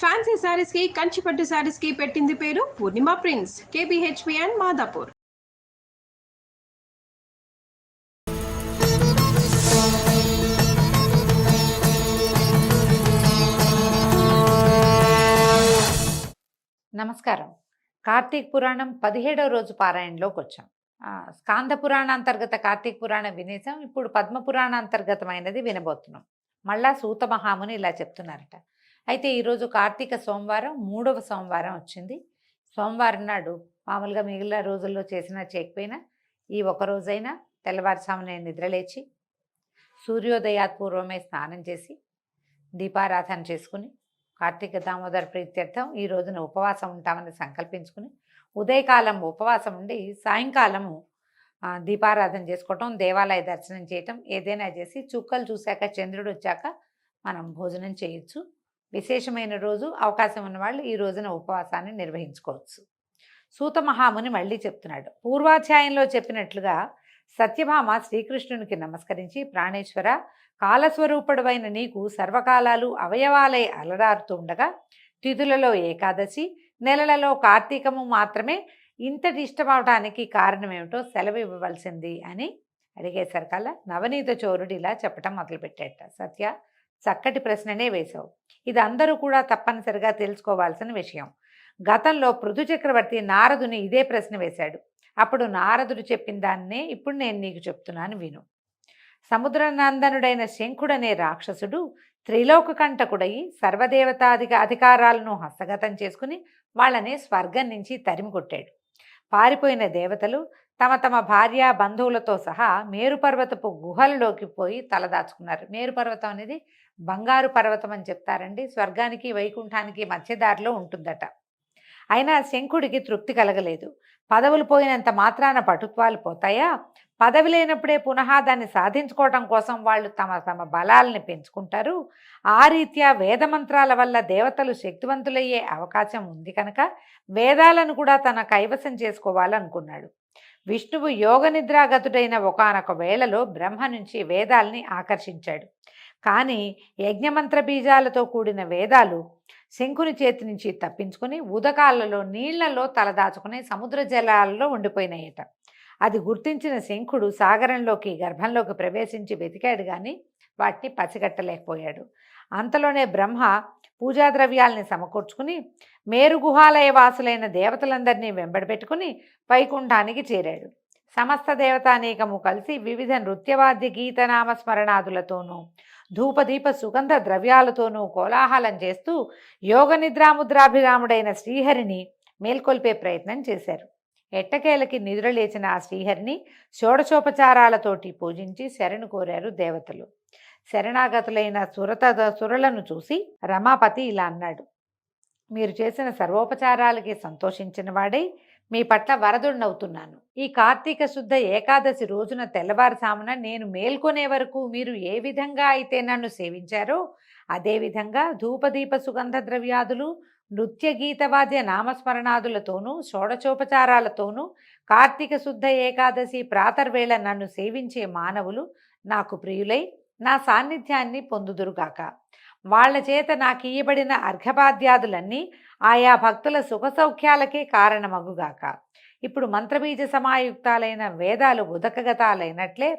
Fancy saris కి కంచిపట్టు శారీస్ కి పెట్టింది పేరు పూర్ణిమ ప్రింట్స్, కేబిహెచ్పి అండ్ మాదాపూర్. నమస్కారం. కార్తీక పురాణం 17వ రోజు పారాయణలోకి వచ్చాం. స్కాంద పురాణాంతర్గత కార్తీక పురాణం వినేసాం. ఇప్పుడు పద్మ పురాణాంతర్గతమైనది వినబోతున్నాం. మళ్ళా సూత మహాముని ఇలా చెప్తున్నారట. అయితే ఈరోజు కార్తీక సోమవారం, 3వ సోమవారం వచ్చింది. సోమవారం నాడు మామూలుగా మిగిలిన రోజుల్లో చేసినా చేయకపోయినా ఈ ఒక రోజైనా తెల్లవారుజామునే నిద్రలేచి సూర్యోదయాత్ పూర్వమే స్నానం చేసి దీపారాధన చేసుకుని కార్తీక దామోదర ప్రీత్యర్థం ఈ రోజున ఉపవాసం ఉంటామని సంకల్పించుకుని ఉదయకాలం ఉపవాసం ఉండి సాయంకాలము దీపారాధన చేసుకోవటం, దేవాలయ దర్శనం చేయటం, ఏదైనా చేసి చుక్కలు చూశాక చంద్రుడు వచ్చాక మనం భోజనం చేయొచ్చు. విశేషమైన రోజు, అవకాశం ఉన్నవాళ్ళు ఈ రోజున ఉపవాసాన్ని నిర్వహించుకోవచ్చు. సూత మహాముని మళ్ళీ చెప్తున్నాడు. పూర్వాధ్యాయంలో చెప్పినట్లుగా సత్యభామ శ్రీకృష్ణునికి నమస్కరించి, ప్రాణేశ్వర, కాలస్వరూపుడవైన నీకు సర్వకాలాలు అవయవాలై అలరారుతూ ఉండగా తిథులలో ఏకాదశి, నెలలలో కార్తీకము మాత్రమే ఇంతటి ఇష్టమవటానికి కారణమేమిటో సెలవు ఇవ్వవలసింది అని అడిగేసరికల్లా నవనీత చోరుడు ఇలా చెప్పటం మొదలుపెట్టాట. సత్య, చక్కటి ప్రశ్ననే వేశావు. ఇది అందరూ కూడా తప్పనిసరిగా తెలుసుకోవాల్సిన విషయం. గతంలో పృథు చక్రవర్తి నారదుని ఇదే ప్రశ్న వేశాడు. అప్పుడు నారదుడు చెప్పిన దాన్నే ఇప్పుడు నేను నీకు చెప్తున్నాను, విను. సముద్రనందనుడైన శంఖుడనే రాక్షసుడు త్రిలోకకంటకుడై సర్వదేవతాధిక అధికారాలను హస్తగతం చేసుకుని వాళ్ళని స్వర్గం నుంచి తరిమి కొట్టాడు. పారిపోయిన దేవతలు తమ తమ భార్య బంధువులతో సహా మేరుపర్వతపు గుహలలోకి పోయి తలదాచుకున్నారు. మేరుపర్వతం అనేది బంగారు పర్వతం అని చెప్తారండి. స్వర్గానికి వైకుంఠానికి మధ్యదారిలో ఉంటుందట. అయినా శంఖుడికి తృప్తి కలగలేదు. పదవులు పోయినంత మాత్రాన పటుత్వాలు పోతాయా? పదవి లేనప్పుడే పునః దాన్ని సాధించుకోవటం కోసం వాళ్ళు తమ తమ బలాలని పెంచుకుంటారు. ఆ రీత్యా వేదమంత్రాల వల్ల దేవతలు శక్తివంతులయ్యే అవకాశం ఉంది కనుక వేదాలను కూడా తన కైవసం చేసుకోవాలనుకున్నాడు. విష్ణువు యోగ నిద్రాగతుడైన ఒకానొక వేళలో బ్రహ్మ నుంచి వేదాల్ని ఆకర్షించాడు. కానీ యజ్ఞమంత్ర బీజాలతో కూడిన వేదాలు శంఖుని చేతి నుంచి తప్పించుకుని ఉదకాలలో నీళ్లలో తలదాచుకుని సముద్ర జలాలలో ఉండిపోయినాయట. అది గుర్తించిన శంఖుడు సాగరంలోకి గర్భంలోకి ప్రవేశించి వెతికాడు, కానీ వాటిని పసిగట్టలేకపోయాడు. అంతలోనే బ్రహ్మ పూజాద్రవ్యాల్ని సమకూర్చుకుని మేరుగుహాలయ వాసులైన దేవతలందరినీ వెంబడిపెట్టుకుని వైకుంఠానికి చేరాడు. సమస్త దేవతానేకము కలిసి వివిధ నృత్యవాద్య గీతనామ స్మరణాదులతోనూ ధూపదీప సుగంధ ద్రవ్యాలతోనూ కోలాహలం చేస్తూ యోగ నిద్రాముద్రాభిరాముడైన శ్రీహరిని మేల్కొల్పే ప్రయత్నం చేశారు. ఎట్టకేలకి నిద్రలేచిన ఆ శ్రీహరిని షోడశోపచారాలతోటి పూజించి శరణు కోరారు దేవతలు. శరణాగతులైన సురలను చూసి రమాపతి ఇలా అన్నాడు. మీరు చేసిన సర్వోపచారాలకి సంతోషించిన వాడై మీ పట్ల వరదుణ్ణవుతున్నాను. ఈ కార్తీక శుద్ధ ఏకాదశి రోజున తెల్లవారుజామున నేను మేల్కొనే వరకు మీరు ఏ విధంగా అయితే నన్ను సేవించారో అదేవిధంగా ధూపదీప సుగంధ ద్రవ్యాదులు నృత్య గీతవాద్య నామస్మరణాదులతోనూ షోడశోపచారాలతోనూ కార్తీక శుద్ధ ఏకాదశి ప్రాతర్వేళ నన్ను సేవించే మానవులు నాకు ప్రియులై నా సాన్నిధ్యాన్ని పొందుదురుగాక. వాళ్ల చేత నాకు ఇయ్యబడిన అర్ఘపాద్యాదులన్నీ ఆయా భక్తుల సుఖసౌఖ్యాలకే కారణమగుగాక. ఇప్పుడు మంత్రబీజ సమాయుక్తాలైన వేదాలు ఉదకగతాలైనట్లే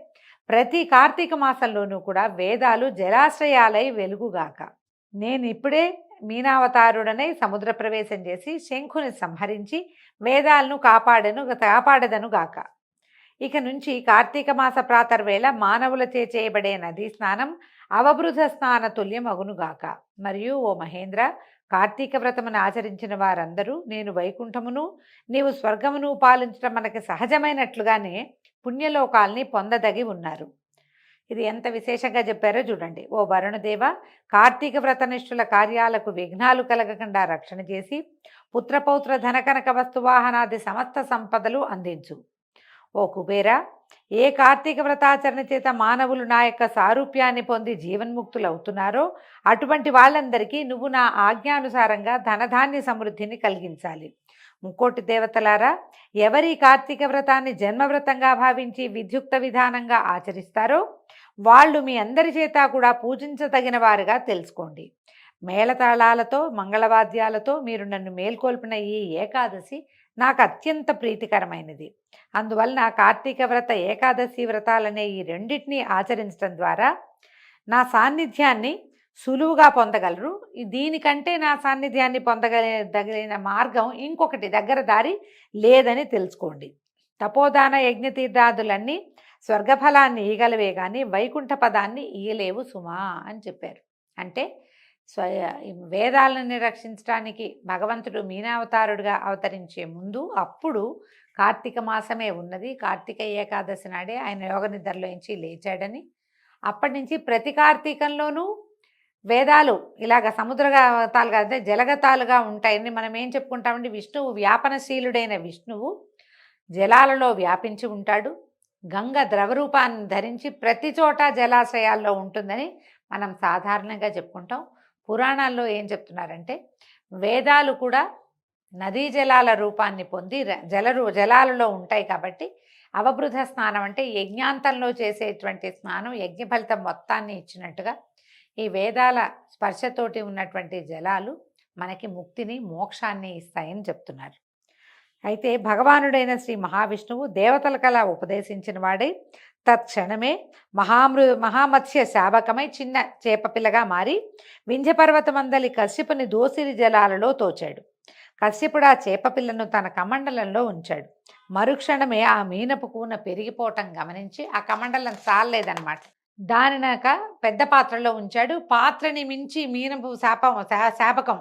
ప్రతి కార్తీక మాసంలోనూ కూడా వేదాలు జలాశ్రయాలై వెలుగుగాక. నేను ఇప్పుడే మీనావతారుడనై సముద్ర ప్రవేశం చేసి శంఖుని సంహరించి వేదాలను కాపాడదనుగాక. ఇక నుంచి కార్తీక మాస ప్రాతర్వేళ మానవులచే చేయబడే నదీ స్నానం అవబృధ స్నాన తుల్యం అగునుగాక. మరియు ఓ మహేంద్ర, కార్తీక వ్రతమును ఆచరించిన వారందరూ నేను వైకుంఠమును నీవు స్వర్గమును పాలించడం మనకి సహజమైనట్లుగానే పుణ్యలోకాల్ని పొందదగి ఉన్నారు. ఇది ఎంత విశేషంగా చెప్పారో చూడండి. ఓ వరుణదేవ, కార్తీక వ్రతనిష్ఠుల కార్యాలకు విఘ్నాలు కలగకుండా రక్షణ చేసి పుత్రపౌత్ర ధనకనక వస్తువాహనాది సమస్త సంపదలు అందించు. ఓ కుబేర, ఏ కార్తీక వ్రతాచరణ చేత మానవులు నా యొక్క సారూప్యాన్ని పొంది జీవన్ముక్తులు అవుతున్నారో అటువంటి వాళ్ళందరికీ నువ్వు నా ఆజ్ఞానుసారంగా ధనధాన్య సమృద్ధిని కలిగించాలి. ముక్కోటి దేవతలారా, ఎవరి కార్తీక వ్రతాన్ని జన్మవ్రతంగా భావించి విద్యుక్త విధానంగా ఆచరిస్తారో వాళ్ళు మీ అందరి చేత కూడా పూజించదగిన వారుగా తెలుసుకోండి. మేళతాళాలతో మంగళవాద్యాలతో మీరు నన్ను మేల్కొల్పిన ఈ ఏకాదశి నాకు అత్యంత ప్రీతికరమైనది. అందువలన కార్తీక వ్రత, ఏకాదశి వ్రతాలనే ఈ రెండింటినీ ఆచరించడం ద్వారా నా సాన్నిధ్యాన్ని సులువుగా పొందగలరు. దీనికంటే నా సాన్నిధ్యాన్ని పొందగలిగిన మార్గం ఇంకొకటి, దగ్గర దారి లేదని తెలుసుకోండి. తపోదాన యజ్ఞతీర్థాదులన్నీ స్వర్గఫలాన్ని ఇయ్యగలవే కానీ వైకుంఠ పదాన్ని ఇయ్యలేవు సుమా అని చెప్పారు. అంటే వేదాలను రక్షించడానికి భగవంతుడు మీనావతారుడుగా అవతరించే ముందు అప్పుడు కార్తీక మాసమే ఉన్నది. కార్తీక ఏకాదశి నాడే ఆయన యోగ నిద్రలోంచి లేచాడని, అప్పటి నుంచి ప్రతి కార్తీకంలోనూ వేదాలు ఇలాగ సముద్రగతాలుగా, అంటే జలగతాలుగా ఉంటాయని మనం ఏం చెప్పుకుంటామండి. విష్ణువు వ్యాపనశీలుడైన విష్ణువు జలాలలో వ్యాపించి ఉంటాడు. గంగ ద్రవరూపాన్ని ధరించి ప్రతి చోట జలాశయాల్లో ఉంటుందని మనం సాధారణంగా చెప్పుకుంటాం. పురాణాల్లో ఏం చెప్తున్నారంటే వేదాలు కూడా నదీ జలాల రూపాన్ని పొంది జలాలలో ఉంటాయి కాబట్టి అవబృధ స్నానం అంటే యజ్ఞాంతంలో చేసేటువంటి స్నానం యజ్ఞ ఫలితం మొత్తాన్ని ఇచ్చినట్టుగా ఈ వేదాల స్పర్శతోటి ఉన్నటువంటి జలాలు మనకి ముక్తిని, మోక్షాన్ని ఇస్తాయని చెప్తున్నారు. అయితే భగవానుడైన శ్రీ మహావిష్ణువు దేవతలకలా ఉపదేశించిన వాడై తత్క్షణమే మహామత్స్య శాబకమై చిన్న చేపపిల్లగా మారి వింధ్యపర్వతమందలి కశ్యపుని దోసిరి జలాలలో తోచాడు. కశ్యపుడు ఆ చేపపిల్లను తన కమండలంలో ఉంచాడు. మరుక్షణమే ఆ మీనపు కూన పెరిగిపోవటం గమనించి ఆ కమండలం చాలలేదన్నమాట. దానినాక పెద్ద పాత్రలో ఉంచాడు. పాత్రని మించి మీనపు శాపకం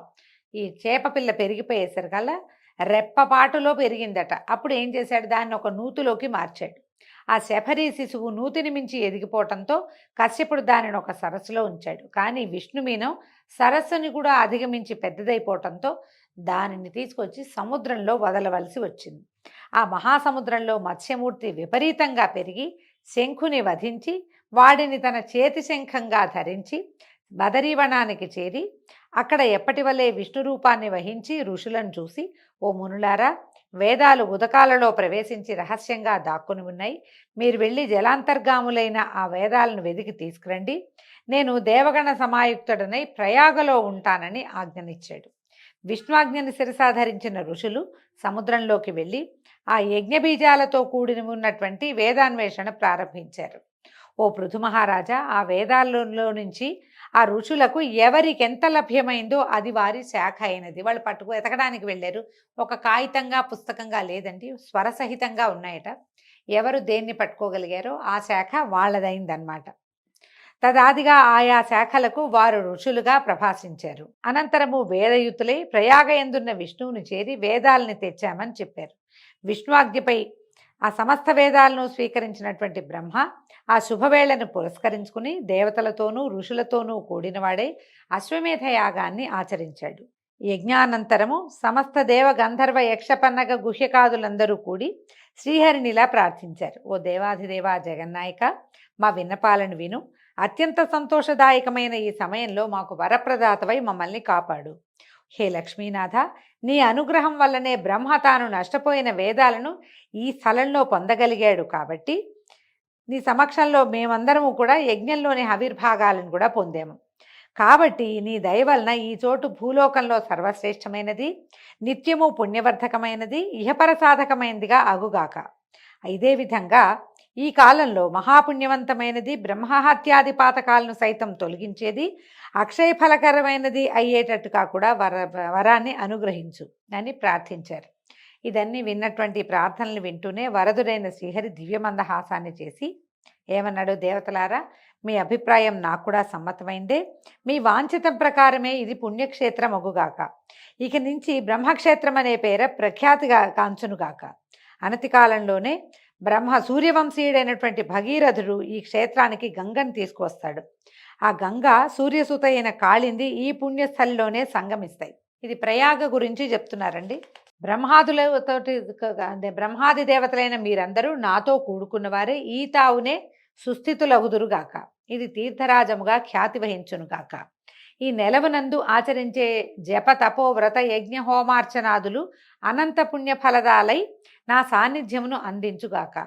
ఈ చేపపిల్ల పెరిగిపోయేసరికల్లా రెప్పపాటులో పెరిగిందట. అప్పుడు ఏం చేశాడు, దాన్ని ఒక నూతిలోకి మార్చాడు. ఆ శఫరీ శిశువు నూతిని మించి ఎదిగిపోవటంతో కశ్యపుడు దానిని ఒక సరస్సులో ఉంచాడు. కానీ విష్ణుమీనం సరస్సుని కూడా అధిగమించి పెద్దదైపోవటంతో దానిని తీసుకొచ్చి సముద్రంలో వదలవలసి వచ్చింది. ఆ మహాసముద్రంలో మత్స్యమూర్తి విపరీతంగా పెరిగి శంఖుని వధించి వాడిని తన చేతి శంఖంగా ధరించి బదరీవనానికి చేరి అక్కడ ఎప్పటి వల్లే విష్ణు రూపాన్ని వహించి ఋషులను చూసి, ఓ మునులారా, వేదాలు ఉదకాలలో ప్రవేశించి రహస్యంగా దాక్కుని ఉన్నాయి. మీరు వెళ్ళి జలాంతర్గాములైన ఆ వేదాలను వెదికి తీసుకురండి. నేను దేవగణ సమాయుక్తుడనై ప్రయాగలో ఉంటానని ఆజ్ఞనిచ్చాడు. విష్ణుఆజ్ఞని శిరసాధరించిన ఋషులు సముద్రంలోకి వెళ్ళి ఆ యజ్ఞబీజాలతో కూడిన ఉన్నటువంటి వేదాన్వేషణ ప్రారంభించారు. ఓ పృథు మహారాజా, ఆ వేదాలలో నుంచి ఆ ఋషులకు ఎవరికెంత లభ్యమైందో అది వారి శాఖ అయినది. వాళ్ళు ఎతకడానికి వెళ్ళారు. ఒక కాగితంగా పుస్తకంగా లేదండి, స్వరసహితంగా ఉన్నాయట. ఎవరు దేన్ని పట్టుకోగలిగారో ఆ శాఖ వాళ్ళదైందనమాట. తదాదిగా ఆయా శాఖలకు వారు ఋషులుగా ప్రభాసించారు. అనంతరము వేదయుతులై ప్రయాగయందున్న విష్ణువుని చేరి వేదాలని తెచ్చామని చెప్పారు. విష్ణువాజ్ఞపై ఆ సమస్త వేదాలను స్వీకరించినటువంటి బ్రహ్మ ఆ శుభవేళను పురస్కరించుకుని దేవతలతోనూ ఋషులతోనూ కూడినవాడై అశ్వమేధ యాగాన్ని ఆచరించాడు. యజ్ఞానంతరము సమస్త దేవ గంధర్వ యక్షపన్నగ గుహ్యకాదులందరూ కూడి శ్రీహరినిలా ప్రార్థించారు. ఓ దేవాధిదేవా జగన్నాయక, మా విన్నపాలను విను. అత్యంత సంతోషదాయకమైన ఈ సమయంలో మాకు వరప్రదాతవై మమ్మల్ని కాపాడు. హే లక్ష్మీనాథ, నీ అనుగ్రహం వల్లనే బ్రహ్మ తాను నష్టపోయిన వేదాలను ఈ స్థలంలో పొందగలిగాడు. కాబట్టి నీ సమక్షంలో మేమందరము కూడా యజ్ఞంలోని ఆవిర్భాగాలను కూడా పొందాము. కాబట్టి నీ దయ వలన ఈ చోటు భూలోకంలో సర్వశ్రేష్టమైనది, నిత్యము పుణ్యవర్ధకమైనది, ఇహపర సాధకమైనదిగా అగుగాక. ఇదే విధంగా ఈ కాలంలో మహాపుణ్యవంతమైనది, బ్రహ్మహత్యాది పాతకాలను సైతం తొలగించేది, అక్షయఫలకరమైనది అయ్యేటట్టుగా కూడా వరాన్ని అనుగ్రహించు అని ప్రార్థించారు. ఇదన్నీ విన్నటువంటి ప్రార్థనలు వింటూనే వరదుడైన శ్రీహరి దివ్యమందహాసాన్ని చేసి ఏమన్నాడు, దేవతలారా, మీ అభిప్రాయం నాకు కూడా సమ్మతమైందే. మీ వాంఛితం ప్రకారమే ఇది పుణ్యక్షేత్రం అగుగాక. ఇక నుంచి బ్రహ్మక్షేత్రం అనే పేర ప్రఖ్యాతిగా కాంచునుగాక. అనతి కాలంలోనే సూర్యవంశీయుడైనటువంటి భగీరథుడు ఈ క్షేత్రానికి గంగను తీసుకువస్తాడు. ఆ గంగ సూర్యసుత అయిన కాళింది ఈ పుణ్యస్థలిలోనే సంగమిస్తాయి. ఇది ప్రయాగ గురించి చెప్తున్నారండి. బ్రహ్మాది దేవతలైన మీరందరూ నాతో కూడుకున్నవారే ఈ తావునే సుస్థితులగుదురుగాక. ఇది తీర్థరాజముగా ఖ్యాతి వహించునుగాక. ఈ నెలవునందు ఆచరించే జప తపో వ్రత యజ్ఞ హోమార్చనాదులు అనంత పుణ్యఫలదాలై నా సాన్నిధ్యమును అందించుగాక.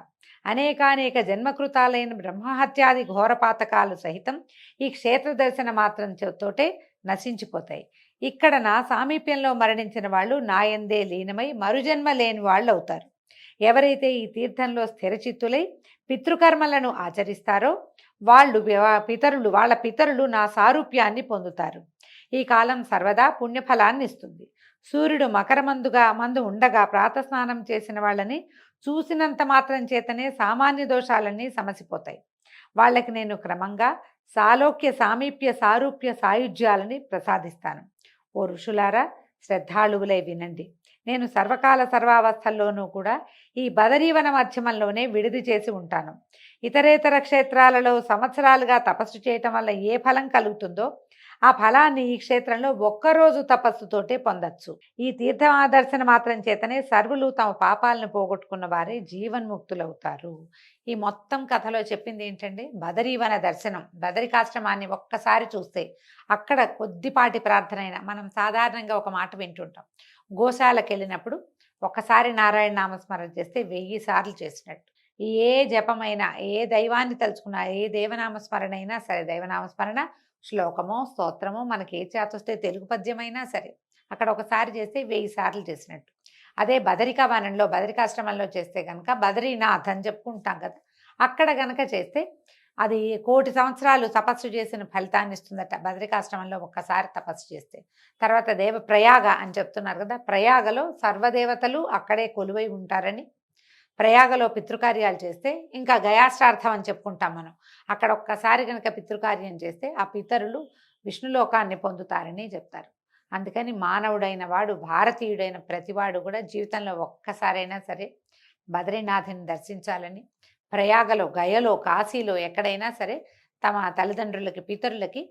అనేకానేక జన్మకృతాలైన బ్రహ్మహత్యాది ఘోరపాతకాలు సహితం ఈ క్షేత్ర దర్శన మాత్రం తోటే నశించిపోతాయి. ఇక్కడ నా సామీప్యంలో మరణించిన వాళ్ళు నాయందే లీనమై మరుజన్మ లేని వాళ్ళు అవుతారు. ఎవరైతే ఈ తీర్థంలో స్థిరచిత్తులై పితృకర్మలను ఆచరిస్తారో వాళ్ళ పితరులు నా సారూప్యాన్ని పొందుతారు. ఈ కాలం సర్వదా పుణ్యఫలాన్ని ఇస్తుంది. సూర్యుడు మందు ఉండగా ప్రాతస్నానం చేసిన వాళ్ళని చూసినంత మాత్రం చేతనే సామాన్య దోషాలన్నీ సమసిపోతాయి. వాళ్ళకి నేను క్రమంగా సాలోక్య సామీప్య సారూప్య సాయుధ్యాలని ప్రసాదిస్తాను. ఓ ఋషులారా, శ్రద్ధాళువులై వినండి. నేను సర్వకాల సర్వావస్థల్లోనూ కూడా ఈ బదరీవన మధ్యమంలోనే విడిది చేసి ఉంటాను. ఇతరేతర క్షేత్రాలలో సంవత్సరాలుగా తపస్సు చేయటం వల్ల ఏ ఫలం కలుగుతుందో ఆ ఫలాన్ని ఈ క్షేత్రంలో ఒక్కరోజు తపస్సుతోటే పొందొచ్చు. ఈ తీర్థదర్శన మాత్రం చేతనే సర్వులు తమ పాపాలను పోగొట్టుకున్న వారే జీవన్ముక్తులవుతారు. ఈ మొత్తం కథలో చెప్పింది ఏంటంటే బదరీవన దర్శనం. బదరికాశ్రమాన్ని ఒక్కసారి చూస్తే అక్కడ కొద్దిపాటి ప్రార్థన అయినా, మనం సాధారణంగా ఒక మాట వింటుంటాం, గోశాలకు వెళ్ళినప్పుడు ఒక్కసారి నారాయణ నామస్మరణ చేస్తే 1000 సార్లు చేసినట్టు. ఏ జపమైనా, ఏ దైవాన్ని తలుచుకున్నా, ఏ దేవనామస్మరణ అయినా సరే, దైవనామస్మరణ శ్లోకమో స్తోత్రమో మనకి ఏ చేతొస్తే తెలుగు పద్యమైనా సరే అక్కడ ఒకసారి చేస్తే 1000 సార్లు చేసినట్టు. అదే బదరికాశ్రమంలో చేస్తే కనుక బదరీనాథ్ అని చెప్పుకుంటాం కదా, అక్కడ గనక చేస్తే అది 1,000,000 సంవత్సరాలు తపస్సు చేసిన ఫలితాన్ని ఇస్తుందట. బదరికాశ్రమంలో ఒక్కసారి తపస్సు చేస్తే. తర్వాత ప్రయాగ అని చెప్తున్నారు కదా, ప్రయాగలో సర్వదేవతలు అక్కడే కొలువై ఉంటారని, ప్రయాగలో పితృకార్యాలు చేస్తే, ఇంకా గయాశ్రార్థం అని చెప్పుకుంటాం మనం, అక్కడ ఒక్కసారి కనుక పితృకార్యం చేస్తే ఆ పితరులు విష్ణులోకాన్ని పొందుతారని చెప్తారు. అందుకని మానవుడైన వాడు, భారతీయుడైన ప్రతివాడు కూడా జీవితంలో ఒక్కసారైనా సరే బద్రీనాథుని దర్శించాలని, ప్రయాగలో, గయలో, కాశీలో ఎక్కడైనా సరే తమ తల్లిదండ్రులకి, పితరులకి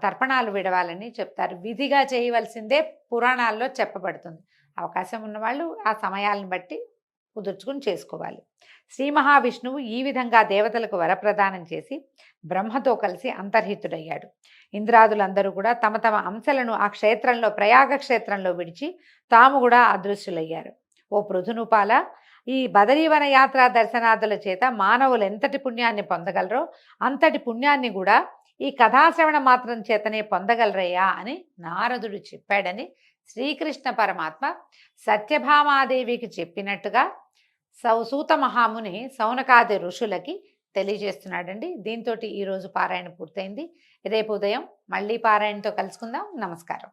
తర్పణాలు విడవాలని చెప్తారు. విధిగా చేయవలసిందే పురాణాల్లో చెప్పబడుతుంది. అవకాశం ఉన్నవాళ్ళు ఆ సమయాలను బట్టి కుదుర్చుకుని చేసుకోవాలి. శ్రీ మహావిష్ణువు ఈ విధంగా దేవతలకు వరప్రదానం చేసి బ్రహ్మతో కలిసి అంతర్హితుడయ్యాడు. ఇంద్రాదులందరూ కూడా తమ తమ అంశలను ఆ క్షేత్రంలో, ప్రయాగ క్షేత్రంలో విడిచి తాము కూడా అదృశ్యులయ్యారు. ఓ పృథునుపాల, ఈ బదరీవన యాత్రా దర్శనాదుల చేత మానవులు ఎంతటి పుణ్యాన్ని పొందగలరో అంతటి పుణ్యాన్ని కూడా ఈ కథాశ్రవణ మాత్రం చేతనే పొందగలరయ్యా అని నారదుడు చెప్పాడని శ్రీకృష్ణ పరమాత్మ సత్యభామాదేవికి చెప్పినట్టుగా సూత మహాముని సౌనకాది ఋషులకి తెలియజేస్తున్నాడండి. దీంతో ఈరోజు పారాయణ పూర్తయింది. రేపు ఉదయం మళ్ళీ పారాయణతో కలుసుకుందాం. నమస్కారం.